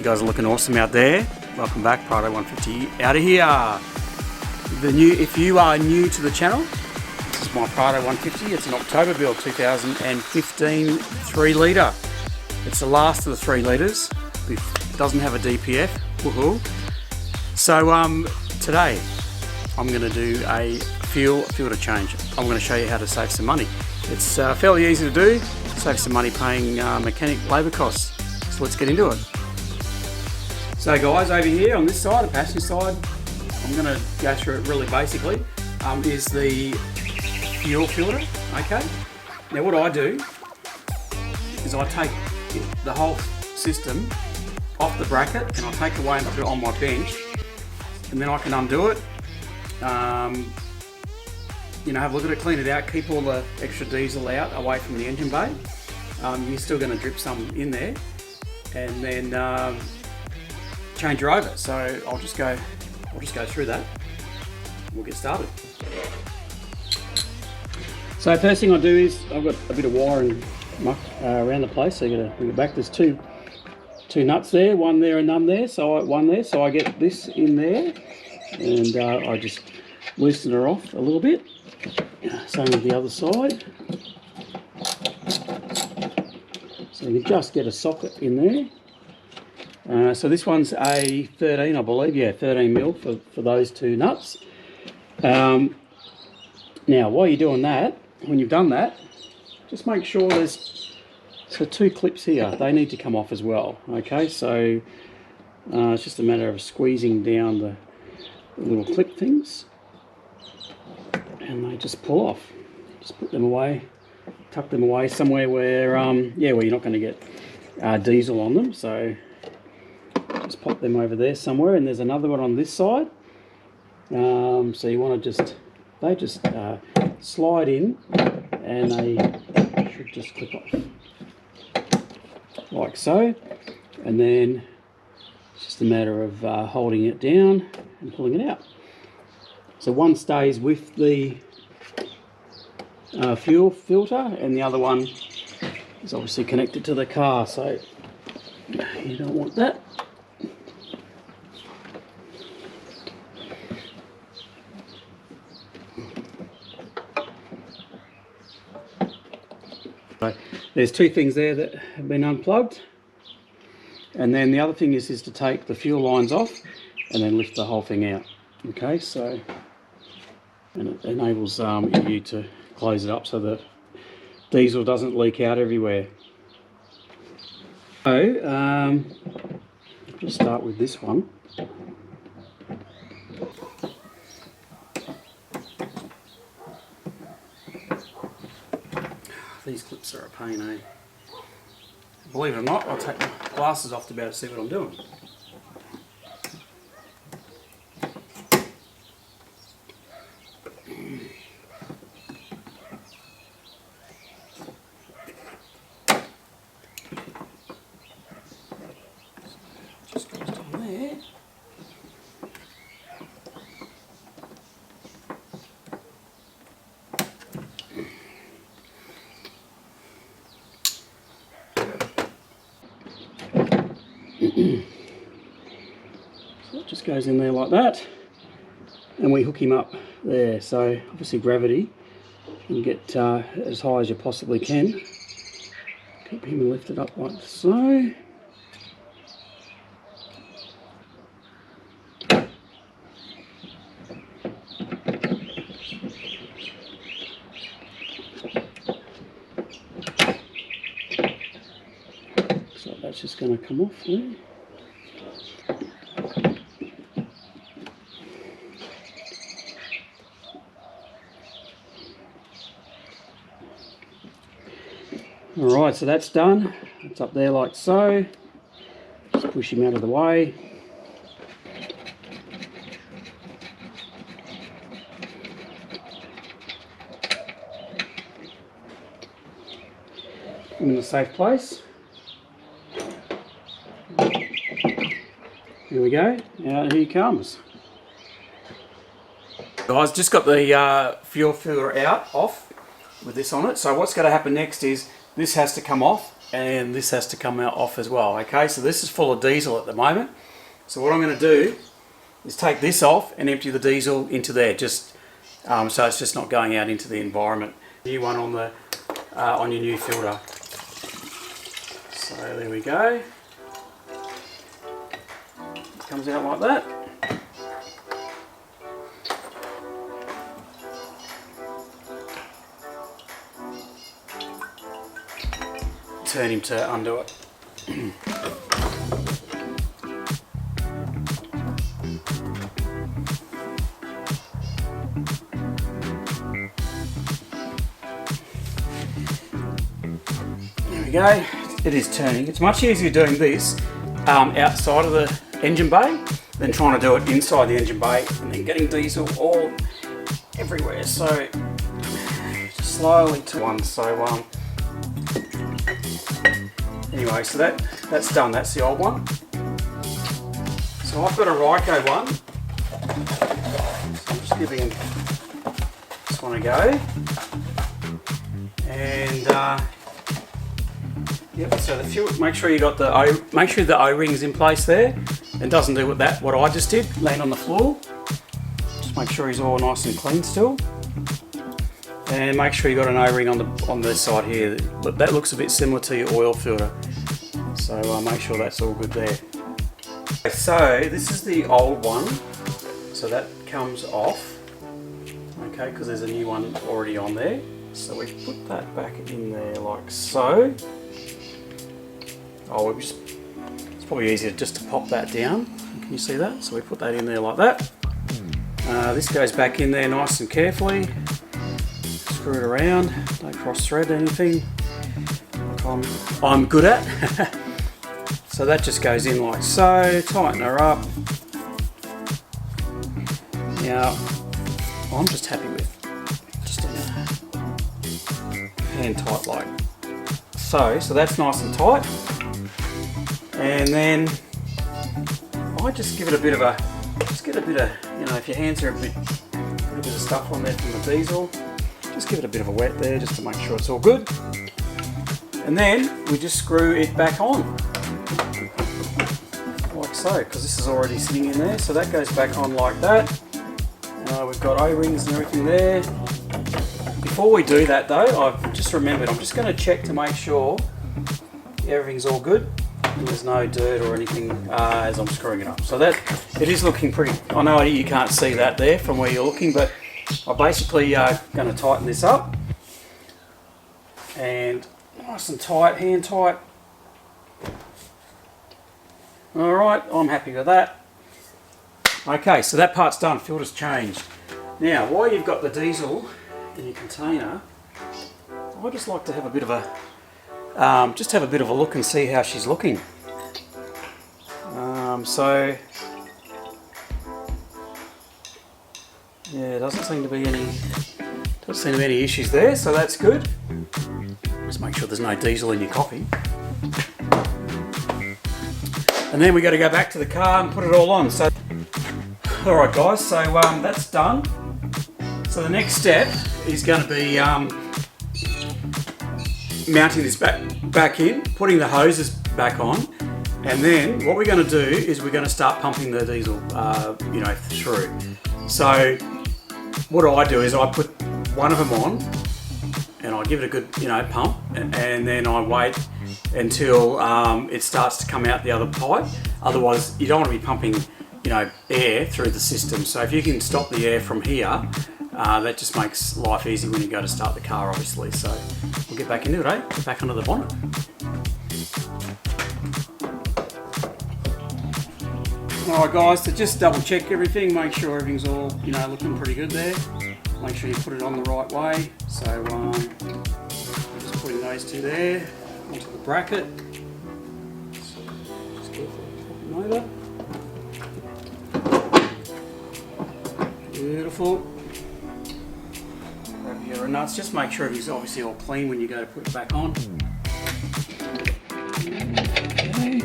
You guys are looking awesome out there. Welcome back, Prado 150 out of here. If you are new to the channel, this is my Prado 150. It's an October build, 2015 3 litre. It's the last of the 3 litres. It doesn't have a DPF. Woohoo. So today I'm going to do a fuel filter change. I'm going to show you how to save some money. It's fairly easy to do. Save some money paying mechanic labour costs. So let's get into it. So guys, over here on this side, the passenger side, I'm going to go through it really basically, is the fuel filter, okay? Now what I do is I take the whole system off the bracket and I take it away and put it on my bench, and then I can undo it, you know, have a look at it, clean it out, keep all the extra diesel out away from the engine bay. You're still going to drip some in there, and then change her over. So I'll just go through that. We'll get started. So first thing I do is I've got a bit of wire and muck around the place. So you got to bring it back. There's two nuts there, one there and none there. So I get this in there, and I just loosen her off a little bit. Same with the other side. So you can just get a socket in there. So this one's a 13, I believe, yeah, 13 mil for those two nuts. Now, while you're doing that, when you've done that, just make sure there's two clips here. They need to come off as well. Okay, so it's just a matter of squeezing down the little clip things, and they just pull off. Just put them away, tuck them away somewhere where where you're not going to get diesel on them. So just pop them over there somewhere, and there's another one on this side. So you want to they just slide in, and they should just clip off like so, and then it's just a matter of holding it down and pulling it out. So one stays with the fuel filter, and the other one is obviously connected to the car, so you don't want that. So there's two things there that have been unplugged, and then the other thing is to take the fuel lines off and then lift the whole thing out. Okay, so, and it enables you to close it up so that diesel doesn't leak out everywhere. So I'll just start with this one. These clips are a pain, eh? Believe it or not, I'll take my glasses off to be able to see what I'm doing. Just goes down there. So it just goes in there like that, and we hook him up there. So obviously gravity, you get as high as you possibly can. Keep him lifted up like so. So that's just going to come off there. Alright, so that's done. It's up there like so. Just push him out of the way. Put him in a safe place. Here we go. Out he comes. Guys, just got the fuel filter off with this on it. So what's going to happen next is this has to come off and this has to come out off as well. Okay, so this is full of diesel at the moment. So what I'm going to do is take this off and empty the diesel into there, just so it's just not going out into the environment. New one on the on your new filter. So there we go. It comes out like that. Turn him to undo it. There we go. It is turning. It's much easier doing this outside of the engine bay than trying to do it inside the engine bay and then getting diesel all everywhere. So just slowly to one. So anyway, so that's done. That's the old one. So I've got a Ryco one. So I'm just giving this one a go. And yep. So the fuel. Make sure you got make sure the O-ring's in place there, and doesn't do what I just did. Land on the floor. Just make sure he's all nice and clean still. And make sure you got an O-ring on this side here. That looks a bit similar to your oil filter. So make sure that's all good there. So this is the old one. So that comes off. Okay, because there's a new one already on there. So we put that back in there like so. Oh, it's probably easier just to pop that down. Can you see that? So we put that in there like that. This goes back in there nice and carefully. Screw it around, don't cross thread anything like I'm good at. So that just goes in like so, tighten her up. Now I'm just happy with just a hand tight like so. So that's nice and tight. And then I just give it a bit of you know, if your hands are put a bit of stuff on there from the diesel. Just give it a bit of a wet there just to make sure it's all good. And then we just screw it back on. Like so, because this is already sitting in there. So that goes back on like that. We've got O-rings and everything there. Before we do that though, I've just remembered, I'm just going to check to make sure everything's all good and there's no dirt or anything as I'm screwing it up. So that, it is looking pretty, I know you can't see that there from where you're looking, but I'm basically going to tighten this up, and nice and tight, hand tight. Alright, I'm happy with that. Okay, so that part's done, filter's changed. Now, while you've got the diesel in your container, I just like to have a bit of a look and see how she's looking. So yeah, doesn't seem to be any issues there, so that's good. Just make sure there's no diesel in your coffee. And then we got to go back to the car and put it all on. So, all right, guys. So that's done. So the next step is going to be mounting this back in, putting the hoses back on, and then what we're going to do is we're going to start pumping the diesel, you know, through. So what I do is I put one of them on and I give it a good, you know, pump, and then I wait until it starts to come out the other pipe. Otherwise, you don't want to be pumping, you know, air through the system. So if you can stop the air from here, that just makes life easy when you go to start the car, obviously. So we'll get back into it, eh? Get back under the bonnet. Alright guys, to just double check everything, make sure everything's all, you know, looking pretty good there. Make sure you put it on the right way. So just putting those two there onto the bracket. So just carefully pop them over. Beautiful. Grab your nuts, just make sure everything's obviously all clean when you go to put it back on. Okay.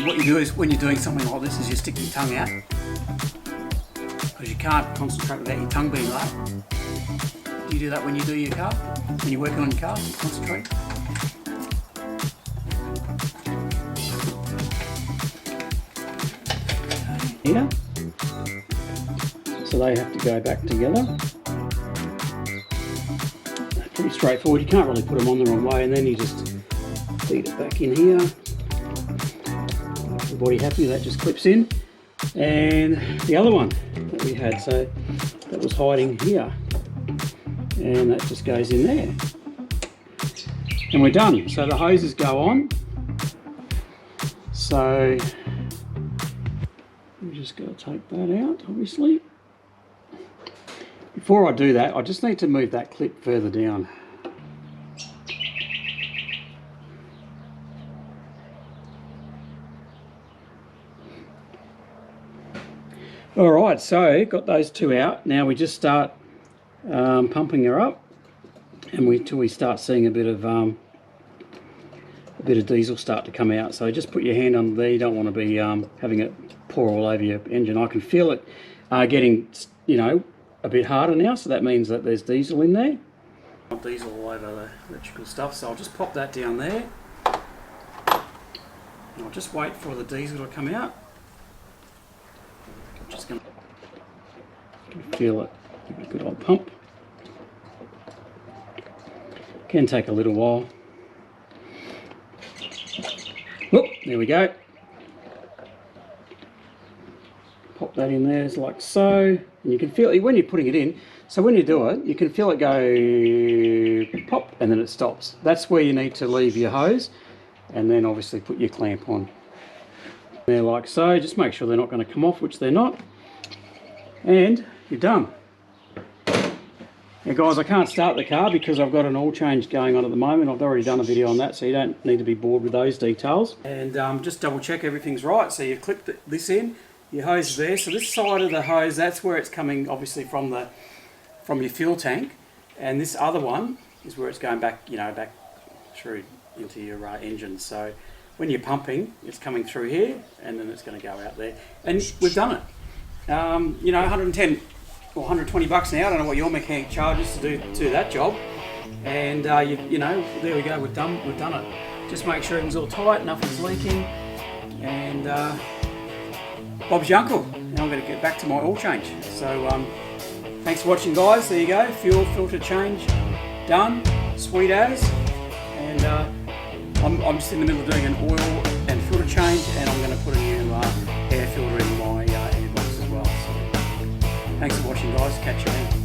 What you do is, when you're doing something like this, is you stick your tongue out, because you can't concentrate without your tongue being low. Do you do that when you do your car? When you're working on your car, you concentrate? Here. So they have to go back together. Pretty straightforward. You can't really put them on the wrong way, and then you just feed it back in here. Everybody happy, that just clips in. And the other one that we had, so that was hiding here, and that just goes in there, and we're done. So the hoses go on, so we just got to take that out, obviously. Before I do that, I just need to move that clip further down. Alright, so got those two out. Now we just start pumping her up, and till we start seeing a bit of diesel start to come out. So just put your hand on there. You don't want to be having it pour all over your engine. I can feel it getting, you know, a bit harder now, so that means that there's diesel in there. Diesel all over the electrical stuff, so I'll just pop that down there, and I'll just wait for the diesel to come out. I'm just going to feel it, give it a good old pump. Can take a little while. Whoop, there we go. Pop that in there like so, and you can feel it when you're putting it in. So when you do it, you can feel it go pop, and then it stops. That's where you need to leave your hose, and then obviously put your clamp on there like so. Just make sure they're not going to come off, which they're not, and you're done. Now guys, I can't start the car because I've got an oil change going on at the moment. I've already done a video on that, so you don't need to be bored with those details. And just double check everything's right. So you clip this in. Your hose is there, so this side of the hose, that's where it's coming obviously from your fuel tank, and this other one is where it's going back, you know, back through into your engine. So when you're pumping, it's coming through here, and then it's going to go out there. And we've done it. You know, 110 or 120 bucks an hour. I don't know what your mechanic charges to do that job. And you know, there we go. We've done it. Just make sure everything's all tight, nothing's leaking, and Bob's your uncle. Now I'm going to get back to my oil change. So thanks for watching, guys. There you go, fuel filter change done, sweet as. And I'm just in the middle of doing an oil and filter change, and I'm going to put a new air filter in my airbox as well. So thanks for watching, guys. Catch you then.